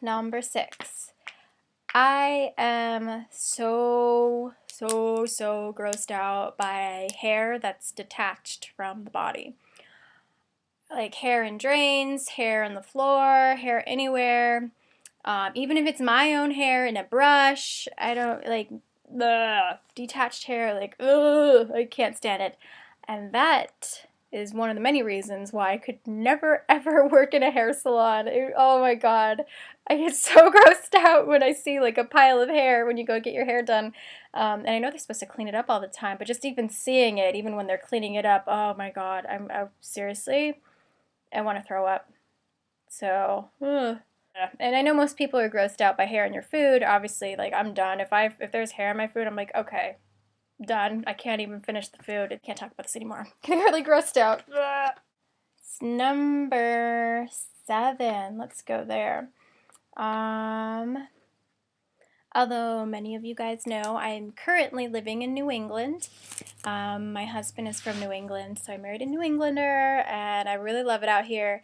Number six. I am so grossed out by hair that's detached from the body. Like hair in drains, hair on the floor, hair anywhere. Even if it's my own hair in a brush, I don't like the detached hair. Like, ugh, I can't stand it. And that is one of the many reasons why I could never ever work in a hair salon. Oh my god, I get so grossed out when I see like a pile of hair when you go get your hair done. And I know they're supposed to clean it up all the time, but just even seeing it, even when they're cleaning it up, oh my god, seriously, I want to throw up. So, ugh. And I know most people are grossed out by hair in your food. Obviously, like I'm done. If there's hair in my food, I'm like, okay, done. I can't even finish the food. I can't talk about this anymore. Getting really grossed out. It's number 7. Let's go there. Although many of you guys know, I'm currently living in New England. My husband is from New England, so I married a New Englander, and I really love it out here.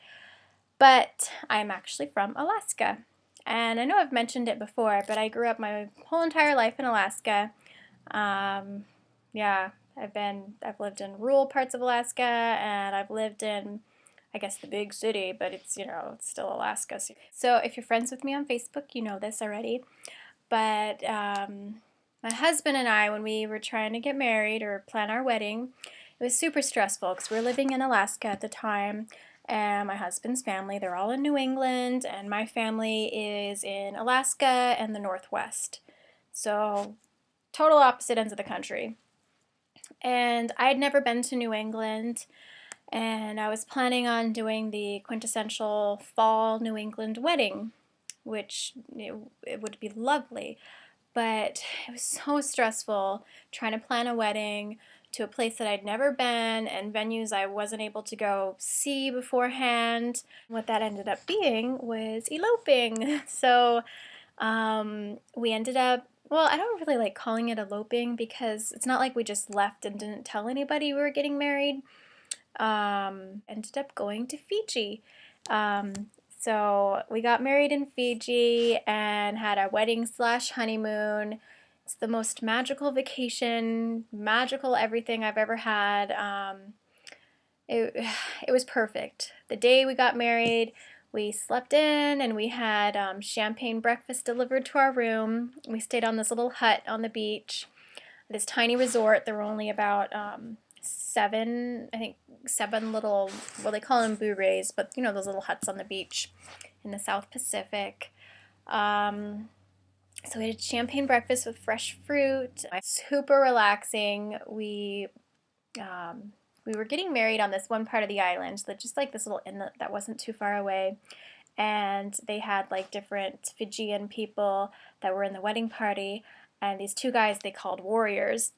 But I'm actually from Alaska. And I know I've mentioned it before, but I grew up my whole entire life in Alaska. Yeah, I've lived in rural parts of Alaska, and I've lived in, I guess, the big city, but it's, it's still Alaska. So if you're friends with me on Facebook, you know this already. But my husband and I, when we were trying to get married or plan our wedding, it was super stressful because we were living in Alaska at the time, and my husband's family, they're all in New England, and my family is in Alaska and the Northwest. So total opposite ends of the country. And I had never been to New England, and I was planning on doing the quintessential fall New England wedding, which it would be lovely. But it was so stressful trying to plan a wedding to a place that I'd never been and venues I wasn't able to go see beforehand. What that ended up being was eloping. So we ended up, well, I don't really like calling it eloping because it's not like we just left and didn't tell anybody we were getting married. Ended up going to Fiji. So we got married in Fiji and had a wedding slash honeymoon. It's the most magical vacation, magical everything I've ever had. It, it was perfect. The day we got married, we slept in and we had champagne breakfast delivered to our room. We stayed on this little hut on the beach, this tiny resort. There were only about 7 little, well, they call them bures, but those little huts on the beach in the South Pacific. So we had champagne breakfast with fresh fruit. Super relaxing. We were getting married on this one part of the island, that just like this little inlet that wasn't too far away. And they had like different Fijian people that were in the wedding party. And these 2 guys they called warriors.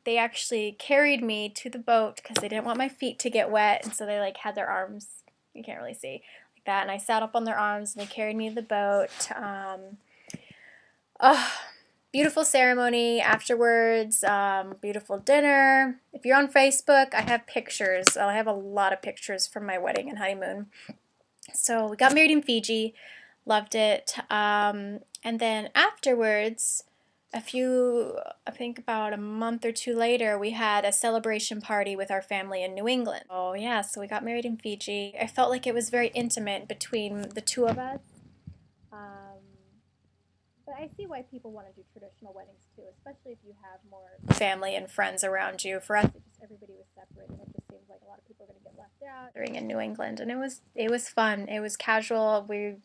They actually carried me to the boat because they didn't want my feet to get wet. And so they like had their arms, you can't really see, like that. And I sat up on their arms and they carried me to the boat. Beautiful ceremony afterwards, beautiful dinner. If you're on Facebook, I have pictures. I have a lot of pictures from my wedding and honeymoon. So we got married in Fiji, loved it. And then afterwards, I think about a month or 2 later, we had a celebration party with our family in New England. Oh yeah, so we got married in Fiji. I felt like it was very intimate between the 2 of us. But I see why people want to do traditional weddings too, especially if you have more family and friends around you. For us, everybody was separate, and it just seems like a lot of people are going to get left out during in New England. And it was fun. It was casual. We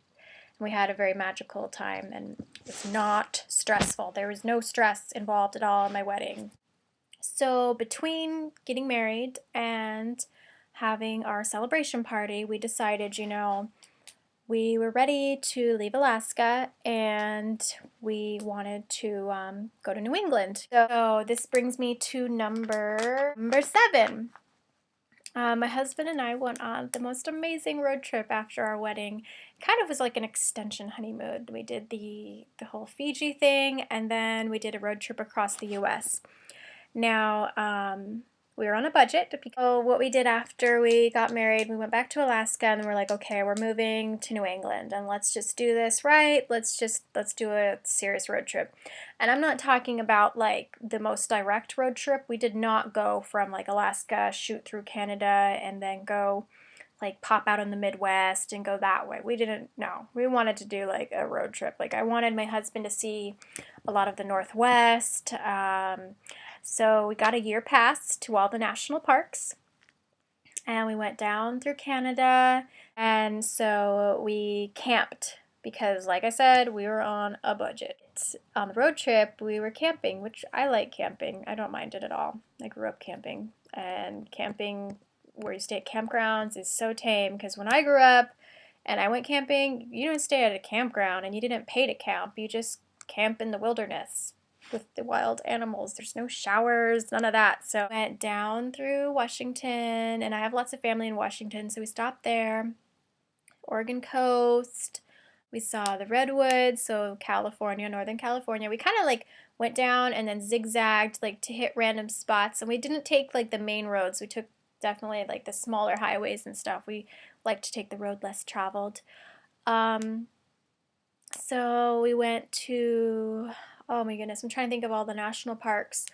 had a very magical time, and it was not stressful. There was no stress involved at all in my wedding. So between getting married and having our celebration party, we decided, we were ready to leave Alaska and we wanted to go to New England. So this brings me to number 7. My husband and I went on the most amazing road trip after our wedding. Kind of was like an extension honeymoon. We did the whole Fiji thing, and then we did a road trip across the U.S. Now, we were on a budget. So what we did after we got married, we went back to Alaska, and then we're like, okay, we're moving to New England, and let's just do this right. Let's do a serious road trip. And I'm not talking about like the most direct road trip. We did not go from like Alaska, shoot through Canada, and then go like pop out in the Midwest and go that way. We didn't, no. We wanted to do like a road trip. Like I wanted my husband to see a lot of the Northwest. So we got a year pass to all the national parks, and we went down through Canada, and so we camped because, like I said, we were on a budget. On the road trip, we were camping, which I like camping. I don't mind it at all. I grew up camping, and camping where you stay at campgrounds is so tame because when I grew up and I went camping, you didn't stay at a campground and you didn't pay to camp. You just camp in the wilderness with the wild animals. There's no showers, none of that. So I went down through Washington, and I have lots of family in Washington, so we stopped there. Oregon coast. We saw the redwoods, so California, Northern California. We kind of like went down and then zigzagged like to hit random spots, and we didn't take like the main roads. We took definitely like the smaller highways and stuff. We like to take the road less traveled. So we went to, oh my goodness, I'm trying to think of all the national parks.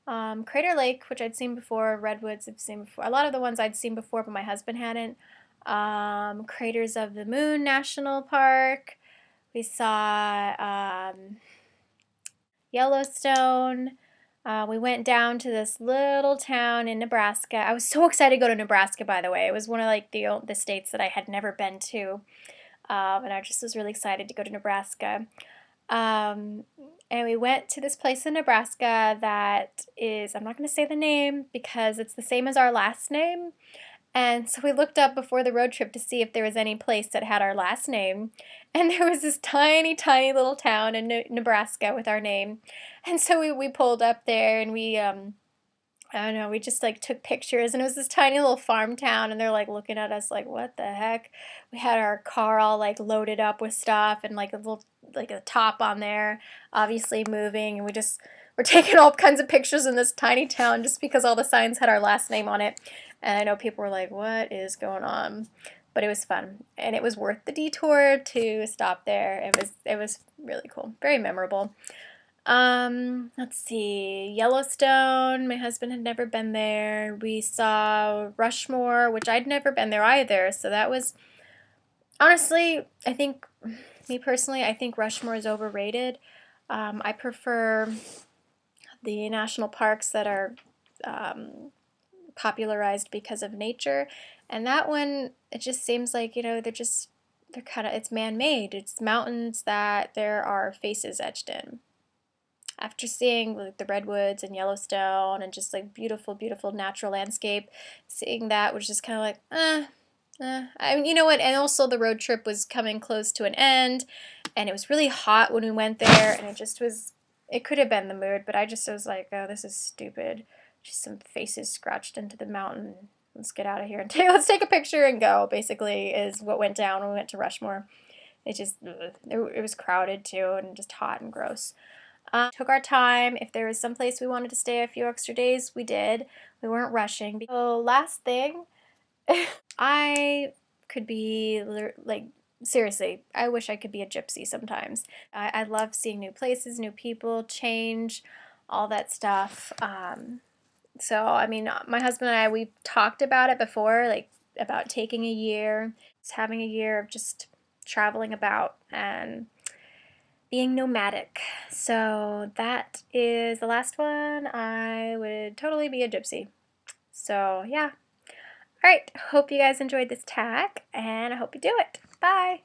Crater Lake, which I'd seen before, Redwoods I've seen before. A lot of the ones I'd seen before, but my husband hadn't. Craters of the Moon National Park. We saw Yellowstone. We went down to this little town in Nebraska. I was so excited to go to Nebraska, by the way. It was one of like the states that I had never been to. And I just was really excited to go to Nebraska. And we went to this place in Nebraska that is, I'm not going to say the name because it's the same as our last name. And so we looked up before the road trip to see if there was any place that had our last name. And there was this tiny, tiny little town in Nebraska with our name. And so we pulled up there, and we, I don't know, we just like took pictures, and it was this tiny little farm town, and they're like looking at us like, what the heck? We had our car all like loaded up with stuff and like a little, like a top on there, obviously moving, and we're taking all kinds of pictures in this tiny town just because all the signs had our last name on it. And I know people were like, what is going on? But it was fun, and it was worth the detour to stop there. It was really cool, very memorable. Let's see, Yellowstone, my husband had never been there. We saw Rushmore, which I'd never been there either, so that was, honestly, I think, me personally, I think Rushmore is overrated. I prefer the national parks that are popularized because of nature, and that one, it just seems like, they're kind of, it's man-made. It's mountains that there are faces etched in. After seeing like the redwoods and Yellowstone and just like beautiful, beautiful natural landscape, seeing that was just kind of like, I mean, you know what? And also the road trip was coming close to an end, and it was really hot when we went there, and it could have been the mood, but I was like, oh, this is stupid. Just some faces scratched into the mountain. Let's get out of here and let's take a picture and go, basically, is what went down when we went to Rushmore. It was crowded too, and just hot and gross. Took our time. If there was some place we wanted to stay a few extra days, we did. We weren't rushing. So last thing, I could be like, seriously, I wish I could be a gypsy sometimes. I love seeing new places, new people, change, all that stuff. So, I mean, my husband and I, we've talked about it before, like about taking a year, just having a year of just traveling about and being nomadic. So that is the last one. I would totally be a gypsy. So yeah. Alright, hope you guys enjoyed this tag, and I hope you do it. Bye!